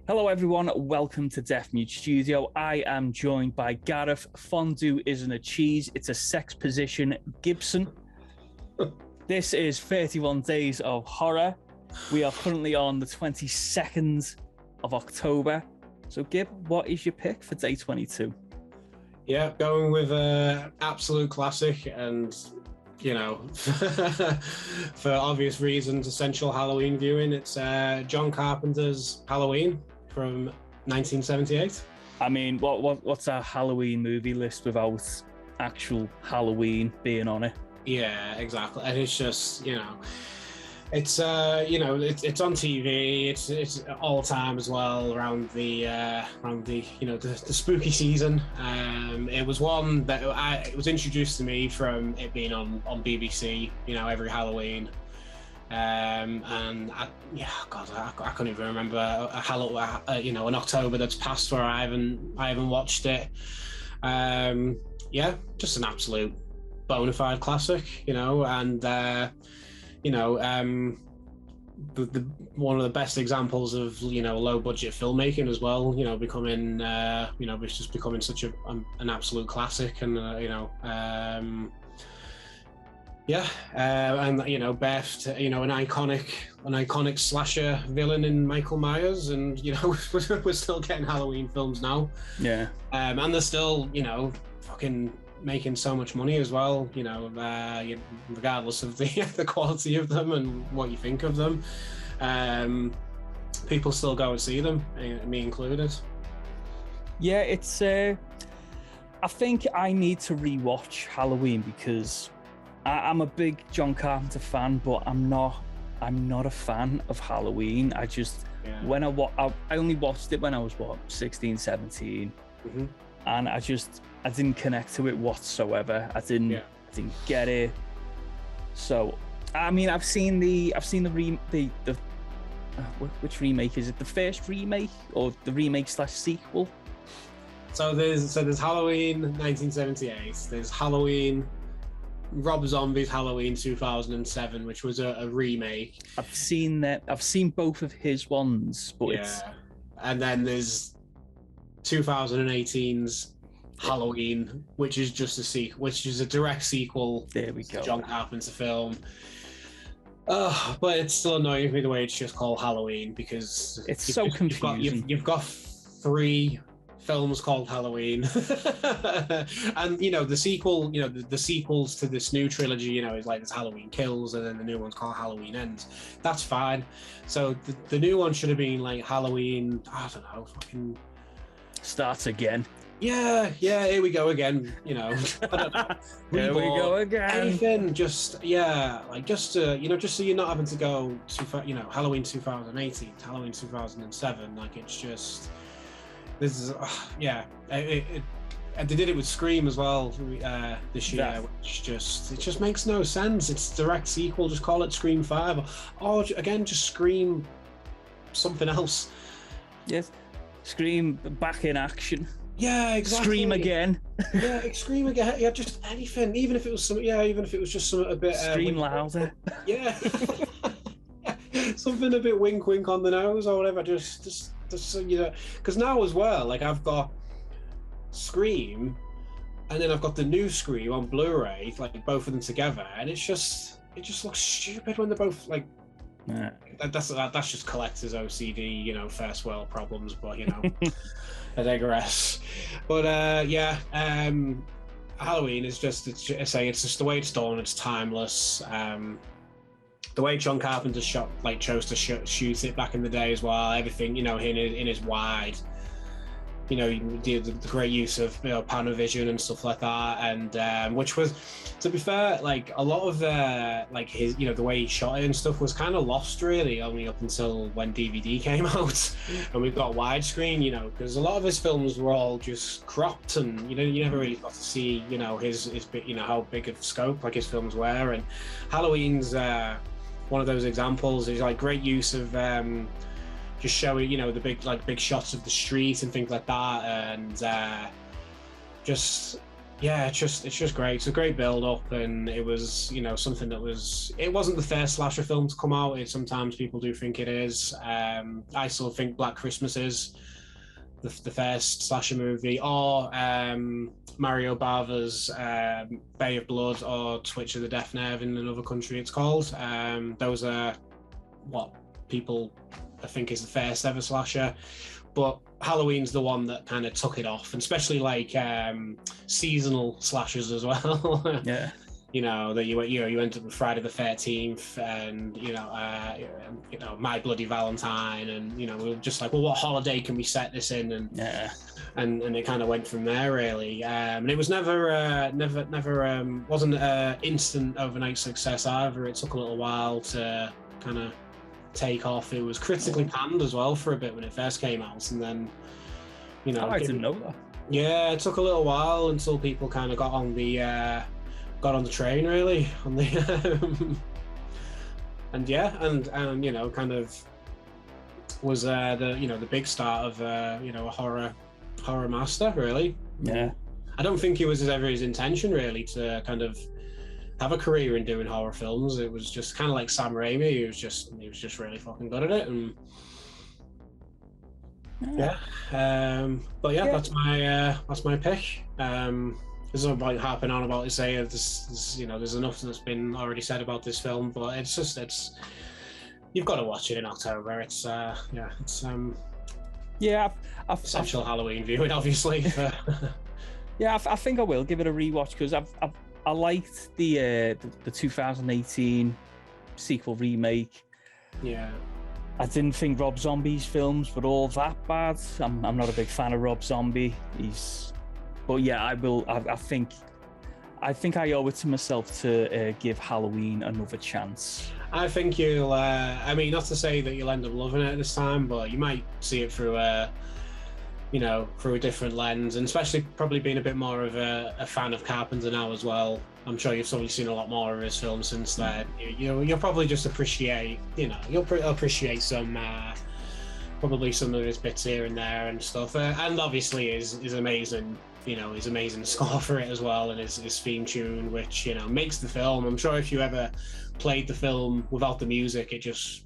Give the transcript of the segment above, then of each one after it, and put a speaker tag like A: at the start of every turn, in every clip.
A: Hello everyone, welcome to Deaf Mute Studio. I am joined by Gareth. Fondue isn't a cheese, it's a sex position, Gibson. This is 31 Days of Horror. We are currently on the 22nd of October. So Gib, what is your pick for day 22?
B: Yeah, going with an absolute classic and, you know, for obvious reasons, essential Halloween viewing. It's John Carpenter's Halloween from 1978.
A: I mean, what's our Halloween movie list without actual Halloween being on it?
B: Yeah, exactly. And it's just, you know, it's it's on TV. It's all time as well around the the spooky season. It was one that it was introduced to me from it being on BBC, you know, every Halloween. And I couldn't even remember an October that's passed where I haven't watched it. Just an absolute bona fide classic, you know, and one of the best examples of, you know, low budget filmmaking as well, you know, becoming it's just becoming such an absolute classic. And and you know, Beth, you know, an iconic slasher villain in Michael Myers, and you know, we're still getting Halloween films now.
A: Yeah.
B: And they're still, you know, fucking making so much money as well, you know, regardless of the quality of them and what you think of them. People still go and see them, me included.
A: Yeah, it's I think I need to rewatch Halloween because I'm a big John Carpenter fan, but I'm not a fan of Halloween. I just when I only watched it when I was 16, 17.
B: Mm-hmm.
A: And I didn't connect to it whatsoever. I didn't get it. So, I mean, I've seen the which remake is it? The first remake or the remake / sequel?
B: So there's Halloween 1978. There's Halloween, Rob Zombie's Halloween 2007, which was a remake.
A: I've seen that. I've seen both of his ones, but
B: and then there's 2018's Halloween, which is just which is a direct sequel.
A: There we go.
B: To John Carpenter film. But it's still annoying me the way it's just called Halloween, because
A: it's so confusing.
B: You've got 3 films called Halloween, and you know the sequel. You know the sequels to this new trilogy. You know, is like there's Halloween Kills, and then the new one's called Halloween Ends. That's fine. So the new one should have been like Halloween. I don't know, fucking.
A: Starts again.
B: Yeah, here we go again, you know. I don't know.
A: Here we go again.
B: Anything, just so you're not having to go to, you know, Halloween 2018, Halloween 2007. Like, it's just, this is, and they did it with Scream as well this year, which just makes no sense. It's direct sequel, just call it Scream 5. Or again, just Scream something else.
A: Yes. Scream back in action.
B: Yeah, exactly.
A: Scream again.
B: Yeah, scream again. Yeah, just anything. Even if it was just something a bit.
A: Scream louder.
B: Yeah. Something a bit wink on the nose or whatever. Just you know, because now as well, like I've got Scream, and then I've got the new Scream on Blu-ray, like both of them together, and it just looks stupid when they're both like.
A: Yeah.
B: That's just collector's OCD, you know, first world problems, but you know, I digress. But Halloween is just it's just the way it's done. It's timeless. The way John Carpenter chose to shoot it back in the day as well. Everything, you know, in his wide. You know, the great use of, you know, Panavision and stuff like that, and which was, to be fair, like a lot of like his, you know, the way he shot it and stuff was kind of lost really, only up until when DVD came out and we've got widescreen, you know, because a lot of his films were all just cropped, and you know, you never really got to see, you know, his you know, how big of scope like his films were. And Halloween's one of those examples. Is like great use of just showing, you know, the big shots of the street and things like that, and just Yeah, it's just great. It's a great build up, and it was, you know, something that was. It wasn't the first slasher film to come out. Sometimes people do think it is. I still think Black Christmas is the first slasher movie, or Mario Bava's Bay of Blood, or Twitch of the Death Nerve in another country it's called. Those are what people I think is the first ever slasher, but Halloween's the one that kind of took it off, and especially like seasonal slashers as well.
A: Yeah.
B: You know that you end up with Friday the 13th, and you know My Bloody Valentine, and you know we were just like, well, what holiday can we set this in? And
A: Yeah.
B: and it kind of went from there really. And it was never wasn't an instant overnight success either. It took a little while to kind of take off. It was critically panned as well for a bit when it first came out, and then you know
A: I didn't know that.
B: Yeah, it took a little while until people kind of got on the train really on the and yeah, and you know kind of was the big start of a horror master really.
A: Yeah.
B: I don't think it was ever his intention really to kind of have a career in doing horror films. It was just kind of like Sam Raimi. He was just really fucking good at it, and but yeah, that's my pick. There's no point harping on about this. There's enough that's been already said about this film, but it's you've got to watch it in October. It's essential Halloween viewing, obviously.
A: Yeah, I think I will give it a rewatch because I liked the 2018 sequel remake.
B: Yeah.
A: I didn't think Rob Zombie's films were all that bad. I'm not a big fan of Rob Zombie. But yeah, I will. I think I owe it to myself to give Halloween another chance.
B: I think you'll. I mean, not to say that you'll end up loving it this time, but you might see it through a different lens, and especially probably being a bit more of a fan of Carpenter now as well. I'm sure you've probably seen a lot more of his films since then. You'll probably just appreciate, you'll appreciate some, probably some of his bits here and there and stuff. And obviously his amazing, his amazing score for it as well, and his theme tune, which, makes the film. I'm sure if you ever played the film without the music, I just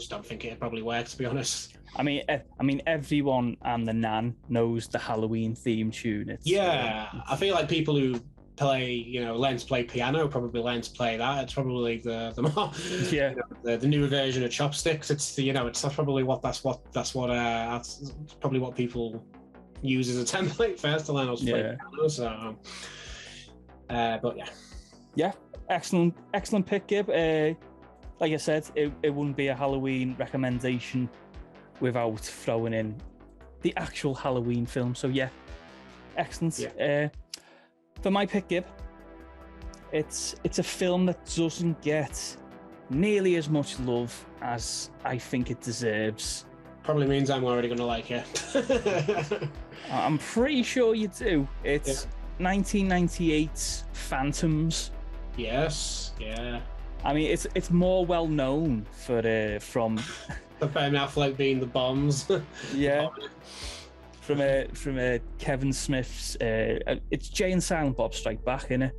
B: don't think it probably works, to be honest.
A: I mean, everyone and the Nan knows the Halloween theme tune.
B: I feel like people who play, learn to play piano probably learn to play that. It's probably the more, the newer version of Chopsticks. It's it's probably that's probably what people use as a template first to learn how to play piano. So, but yeah, excellent pick, Gib. Like I said, it wouldn't be a Halloween recommendation without throwing in the actual Halloween film. So yeah, excellent. Yeah. For my pick, Gib, it's a film that doesn't get nearly as much love as I think it deserves. Probably means I'm already going to like it.
A: I'm pretty sure you do. It's 1998's Phantoms.
B: Yes, yeah.
A: I mean, it's more well known from
B: Ben Affleck being the bombs.
A: Yeah. From Kevin Smith's, it's Jay and Silent Bob Strike Back, isn't it?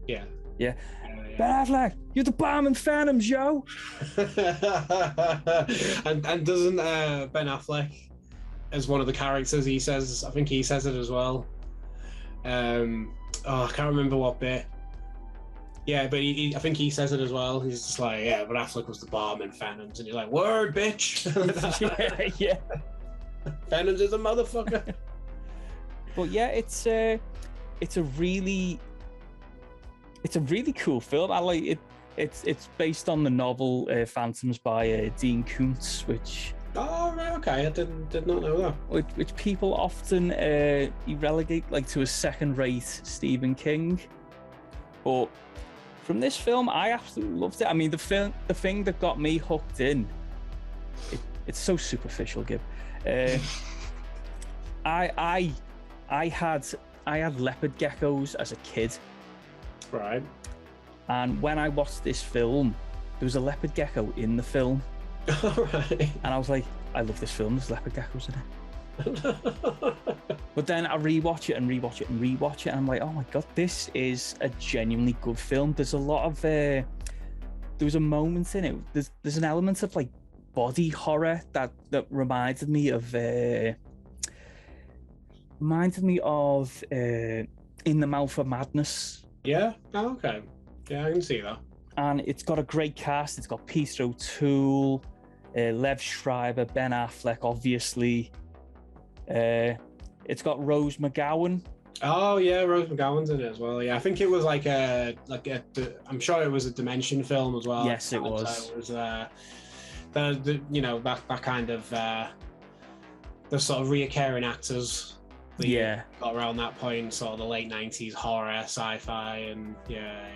B: Yeah.
A: Ben Affleck, you're the bomb in Phantoms, yo.
B: and doesn't Ben Affleck, as one of the characters, I think he says it as well. I can't remember what bit. Yeah, but I think he says it as well. He's just like, yeah, but Affleck was the bomb in Phantoms, and you're like, word, bitch.
A: yeah.
B: Phantoms is a motherfucker.
A: But yeah, it's a really cool film. I like it. It's based on the novel Phantoms by Dean Koontz, which.
B: Oh right, okay. I did not know that.
A: Which people often relegate to a second-rate Stephen King, but from this film, I absolutely loved it. I mean, the thing that got me hooked in. It's so superficial, Gib. I had leopard geckos as a kid.
B: Right.
A: And when I watched this film, there was a leopard gecko in the film.
B: All right.
A: And I was like, I love this film. There's leopard geckos in it. But then I rewatch it and rewatch it and rewatch it, and I'm like, oh my god, this is a genuinely good film. There's a lot of there was a moment in it. There's an element of like body horror that reminded me of In the Mouth of Madness.
B: Yeah. Oh, okay. Yeah, I can see that.
A: And it's got a great cast. It's got Peter O'Toole, Lev Schreiber, Ben Affleck, obviously. It's got Rose McGowan.
B: Oh yeah, Rose McGowan's in it as well. Yeah, I think it was like I'm sure it was a Dimension film as well.
A: Yes, it was.
B: So it was that kind of the sort of reoccurring actors.
A: Yeah,
B: got around that point, sort of the late '90s horror, sci-fi, and yeah.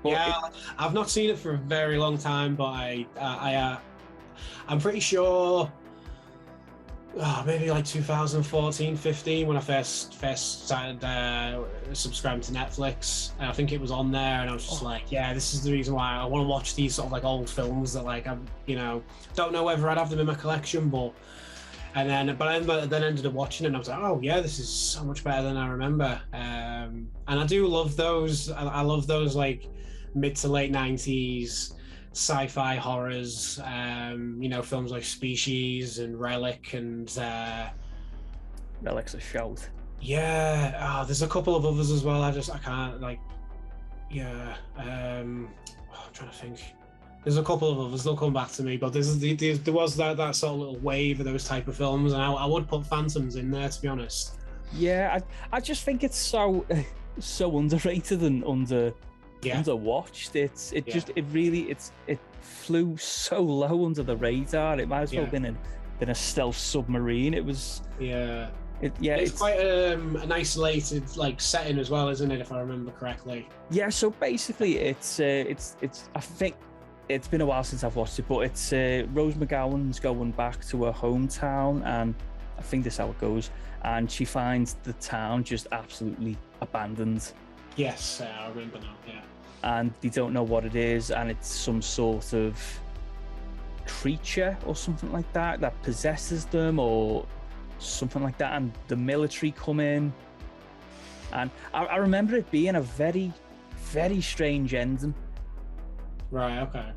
B: Well, I've not seen it for a very long time, but I'm pretty sure. Maybe like 2014, 15 when I first started subscribing to Netflix. And I think it was on there, and I was just like, yeah, this is the reason why I want to watch these sort of like old films that like I'm, don't know whether I'd have them in my collection, but then ended up watching it, and I was like, oh yeah, this is so much better than I remember. And I do love those. I love those like mid to late 90s sci-fi horrors, films like Species and Relic and
A: Relic's a shout.
B: Yeah, there's a couple of others as well. I can't like, I'm trying to think. There's a couple of others. They'll come back to me, but there was that sort of little wave of those type of films, and I would put Phantoms in there, to be honest.
A: Yeah, I just think it's so underrated and underwatched. It flew so low under the radar. It might as well have been a stealth submarine. It was it's quite an isolated like setting as well, isn't it, if I remember correctly? Yeah, so basically it's I think it's been a while since I've watched it, but it's Rose McGowan's going back to her hometown, and I think this is how it goes, and she finds the town just absolutely abandoned.
B: Yes, I remember now, yeah.
A: And they don't know what it is, and it's some sort of creature or something like that possesses them or something like that, and the military come in. And I remember it being a very, very strange ending.
B: Right, okay.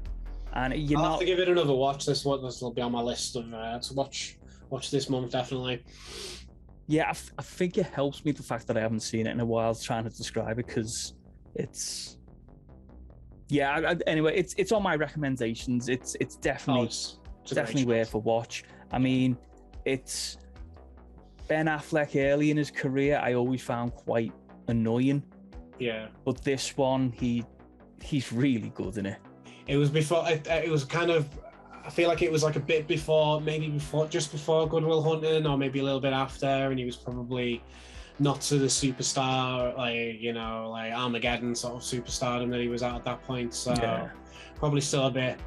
A: And
B: I'll have to give it another watch. This will be on my list of to watch this month, definitely.
A: Yeah, I think it helps me the fact that I haven't seen it in a while trying to describe it, because it's... Yeah, anyway, it's on my recommendations. It's definitely definitely worth a watch. I mean, it's Ben Affleck early in his career, I always found quite annoying.
B: Yeah.
A: But this one, he's really good in it.
B: It was before. It was kind of. I feel like it was like a bit before, just before Good Will Hunting, or maybe a little bit after, and he was probably not to the superstar, like Armageddon sort of superstardom that he was at that point. So probably still a bit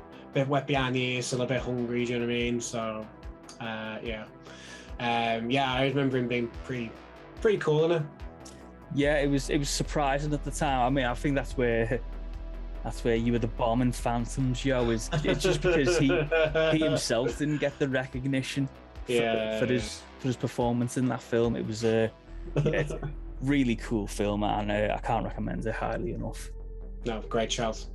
B: wet behind the ears, still a bit hungry. Do you know what I mean? So I remember him being pretty cool in it.
A: Yeah, it was surprising at the time. I mean, I think that's where you were the bomb in Phantoms, yo. It's just because he himself didn't get the recognition for his performance in that film. It was it's a really cool film, and I can't recommend it highly enough.
B: No, great shout.